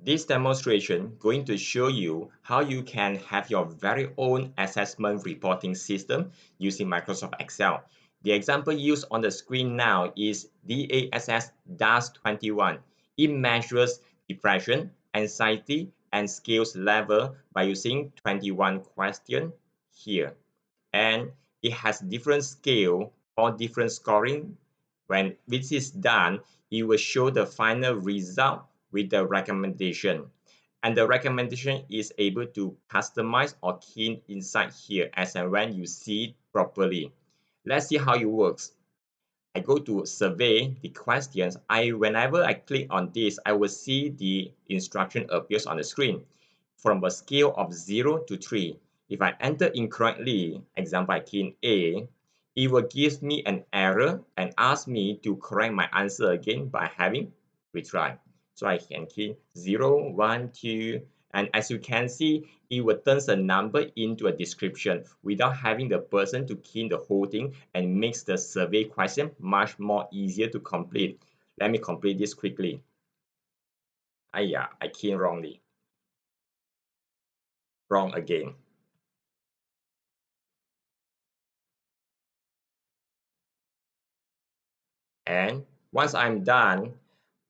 This demonstration going to show you how you can have your very own assessment reporting system using Microsoft Excel. The example used on the screen now is DASS21. It measures depression, anxiety, and skills level by using 21 questions here. And it has different scale or different scoring. When this is done, it will show the final result with the recommendation. And the recommendation is able to customize or key inside here as and when you see it properly. Let's see how it works. I go to survey the questions. Whenever I click on this, I will see the instruction appears on the screen from a scale of 0 to 3. If I enter incorrectly, example I key in A, it will give me an error and ask me to correct my answer again by having retry. So I can key 0, 1, 2, and as you can see, it will turn a number into a description without having the person to key in the whole thing and makes the survey question much more easier to complete. Let me complete this quickly. I keyed in wrongly. Wrong again. And once I'm done,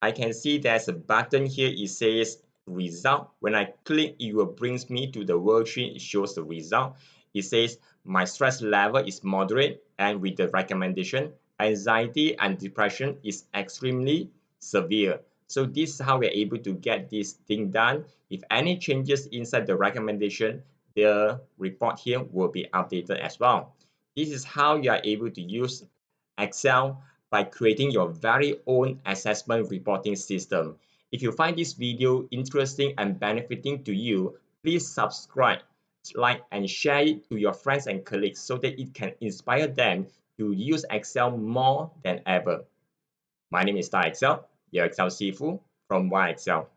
I can see there's a button here. It says result. When I click, it will brings me to the worksheet. It shows the result. It says my stress level is moderate, and with the recommendation, anxiety and depression is extremely severe. So this is how we're able to get this thing done. If any changes inside the recommendation, the report here will be updated as well. This is how you are able to use Excel by creating your very own assessment reporting system. If you find this video interesting and benefiting to you, please subscribe, like, and share it to your friends and colleagues so that it can inspire them to use Excel more than ever. My name is Star Excel, your Excel Sifu from Y Excel.